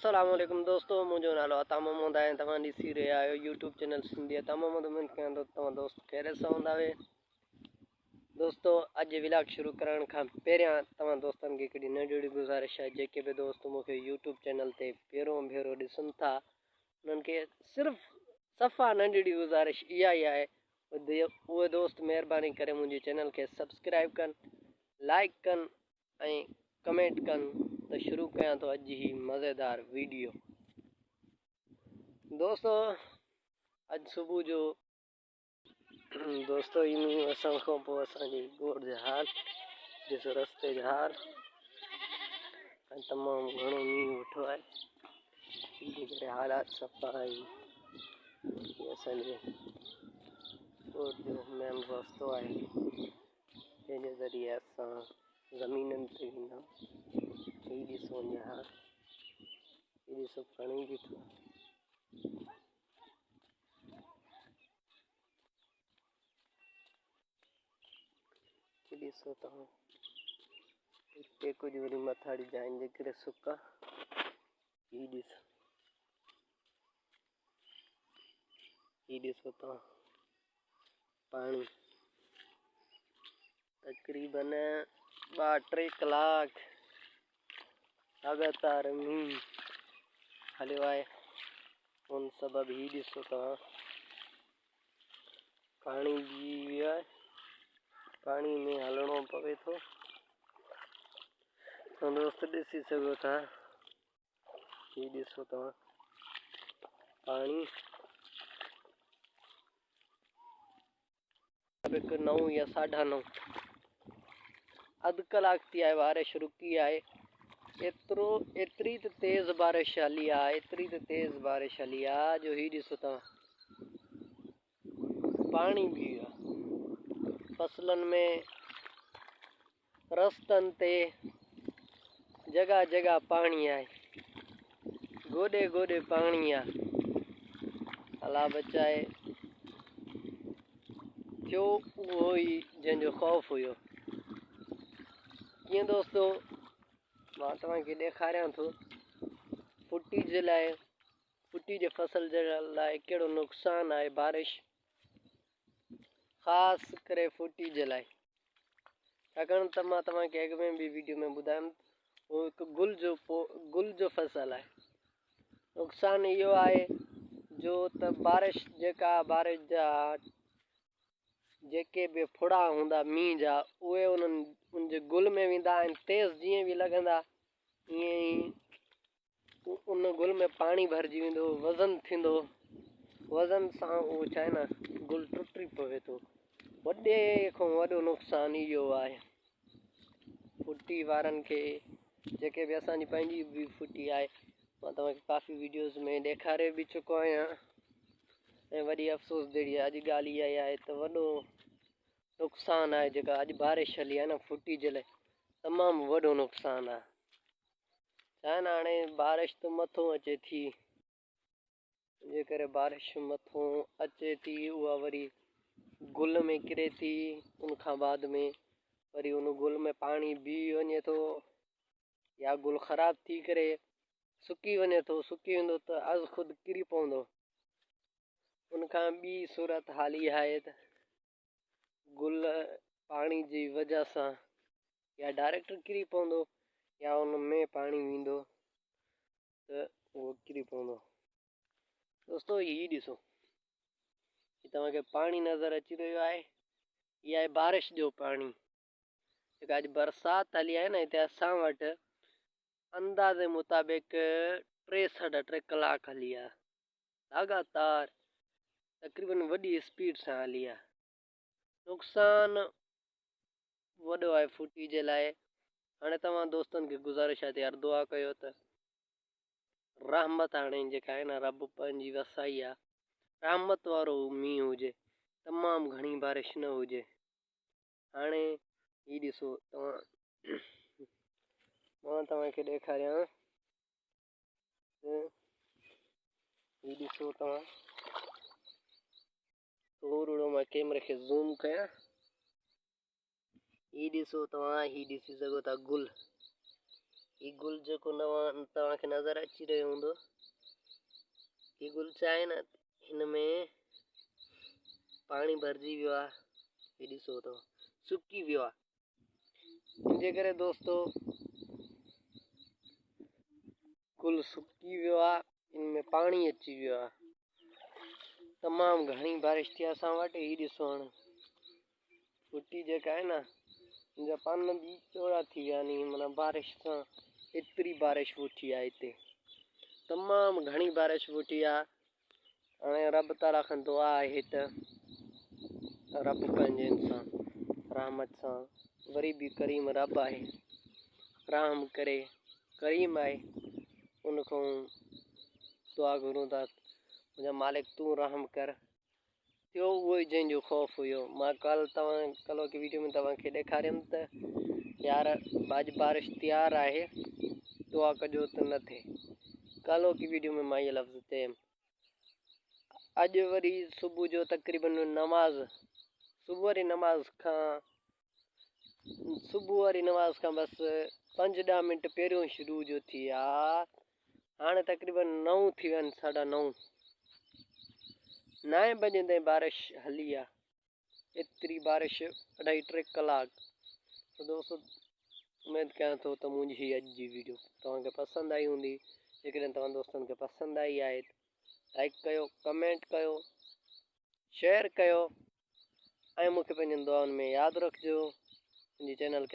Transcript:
अस्सलाम वालेकुम दोस्तों, मुझो नालो अता मोहम्मद है। तव्हां ॾिसी रहिया आहियो यूट्यूब चैनल सिंधी अता मोहम्मद। उम्मीद कयां थो तव्हां दोस्त खैरियत सां हूंदा। दोस्तों अॼु व्लॉग शुरू करण खां पहिरियां तव्हां दोस्तनि खे हिकिड़ी नंढड़ी गुज़ारिश आहे। जेके बि दोस्त मूंखे यूट्यूब चैनल ते पहिरों भेरो ॾिसनि था उन्हनि खे सिर्फ़ु सफ़ा नंढड़ी गुज़ारिश इहा ई आहे, उहे दोस्त महिरबानी करे मुंहिंजे चैनल खे सब्सक्राइब कनि, लाइक कनि ऐं कमेंट कनि। तो शुरू कयां तो अॼु ही मज़ेदार वीडियो। दोस्तों अॼु सुबुह जो दोस्तों ईअं असां खां पोइ असांजी गोड़ जा हाल ॾिसो, रस्ते जा हाल ऐं तमामु घणो मींहुं वेठो आहे। इन करे हालात सफ़ा आहिनि। असांजे गोड़ जो मेन रस्तो आहे जंहिंजे ज़रिए असां ज़मीननि ते वेंदा। हीअ ॾिसो वञे हाल, हीअ ॾिसो पाणी बीठो आहे। ॾिसो तव्हां हिते कुझु वरी मथाड़ी जाइन जे करे सुका। हीअ ॾिसो तव्हां पाणी तक़रीबन 2-3 कलाक लगातार मींहुं हलियो आहे। उन सबबु हीअ ॾिसो तव्हां पाणी बीह वियो आहे, पाणी में हलणो पवे थो। दोस्त ॾिसी सघो था, हीअ ॾिसो तव्हां पाणी 9 या 9:30 अधु कलाक थी आहे बारिश रुकी आहे। एतिरी त तेज़ बारिश हली आहे, जो हीअ ॾिसो तव्हां पाणी बि आहे फसलनि में, रस्तनि ते जगह जगह पाणी आहे, गोॾे गोॾे पाणी आहे। अला बचाए थियो उहो ई जंहिंजो ख़ौफ़ हुयो। कीअं दोस्तों मां तव्हांखे ॾेखारियां थो फुटी जे लाइ, फुटी जे फसल जे लाइ कहिड़ो नुक़सानु आहे बारिश, ख़ासि करे फुटी जे लाइ। छाकाणि त मां तव्हांखे अॻु में बि वीडियो में ॿुधायमि उहो हिकु गुल जो फसल आहे। नुक़सानु इहो आहे जो त बारिश जा जेके बि फुड़ा हूंदा मींहं जा उहे उनजे गुल में वेंदा आहिनि। तेज़ जीअं बि लॻंदा ईअं ई उन गुल में पाणी भरिजी वेंदो, वज़न थींदो। वज़न सां उहो छा आहे न गुल टुटी पवे थो। वॾे खां वॾो नुक़सानु इहो आहे फुटी वारनि खे। जेके बि असांजी पंहिंजी बि फुटी आहे, मां तव्हांखे काफ़ी वीडियोज़ में ॾेखारे बि चुको आहियां। ऐं वॾी अफ़सोस जहिड़ी अॼु ॻाल्हि इहा आहे त वॾो नुक़सानु आहे जेका अॼु बारिश हली आहे न फुटी जे लाइ तमामु वॾो नुक़सानु आहे। छा आहे न हाणे बारिश त मथां अचे थी, जे करे बारिश मथां अचे थी उहा वरी गुल में किरे थी। उनखां बाद में वरी उन गुल में पाणी बीह वञे थो या गुल ख़राब थी करे सुकी वञे थो। सुकी वेंदो त अज़ ख़ुदि किरी पवंदो। उनखां ॿी सूरत हाल इहा आहे त गुल पाणी जी वजह सां या डायरेक्ट किरी पवंदो या उन में पाणी वेंदो त उहो किरी पवंदो। दोस्तों हीअ ॾिसो, हीअ तव्हांखे पाणी नज़र अची रहियो आहे, इहा आहे बारिश जो पाणी। जेका अॼु बरसाति हली आहे न हिते असां वटि अंदाज़े मुताबिक़ 3-3.5 कलाक हली आहे लगातार, तक़रीबन वॾी स्पीड सां हली आहे। नुक़सानु वॾो आहे फुटी जे लाइ। हाणे तव्हां दोस्तनि खे गुज़ारिश आहे त यार दुआ कयो त रहमत, हाणे जेका आहे न रब पंहिंजी वसाई आहे, रहमत वारो मींहुं हुजे, तमामु घणी बारिश न हुजे। हाणे हीअ ॾिसो तव्हां, मां तव्हांखे ॾेखारियां हीअ ॾिसो तव्हां थोरो मां कैमरे खे ज़ूम कयां। हीअ ॾिसो तव्हां, हीअ ॾिसी सघो था गुल, ये गुल जो तव्हांखे नज़र अची रहियो हूंदो, ये गुल छा आहे न, हिन में पाणी भरिजी वियो आहे। हे ॾिसो अथव सुकी वियो आहे। इनजे करे दोस्तो गुल सुकी वियो आहे, इनमें पाणी अची वियो आहे। तमामु घणी बारिश थी असां वटि। ही ॾिसो हाणे फुटी जेका आहे न, हिनजा पान बि चौड़ा थी विया आहिनि। माना बारिश सां एतिरी बारिश फुटी आहे हिते, तमामु घणी बारिश फुटी आहे। हाणे रब ताला खां दुआ आहे त रब पंहिंजे सां रहमत सां, वरी बि करीम रब आहे, रहम करे, करीम आहे, उनखां दुआ घुरूं था मुंहिंजा मालिक तूं रहम कर। थियो उहो ई जंहिंजो ख़ौफ़ हुयो। मां कल्ह की वीडियो में तव्हांखे ॾेखारियमि त यार अॼु बारिश तयारु आहे, दुआ कजो त न थिए। कल्ह की वीडियो में मां इहे लफ़्ज़ चयमि। अॼु वरी सुबुह जो तक़रीबन सुबुह वारी नमाज़ खां बसि 5-10 मिंट पहिरियों शुरू जो थी आहे। हाणे तक़रीबन 9 थी विया आहिनि, 9:30 9 बजे ताईं बारिश हली आहे। एतिरी बारिश 2.5-3 कलाक। तो दोस्तों उमेद कयां थो त मुंहिंजी अॼु जी वीडियो तव्हांखे पसंदि आई हूंदी। जेकॾहिं तव्हां दोस्तनि खे पसंदि आई आहे लाइक कयो, कमेंट कयो, शेयर कयो ऐं मूंखे पंहिंजनि दुआउनि में यादि रखिजो। मुंहिंजे चैनल खे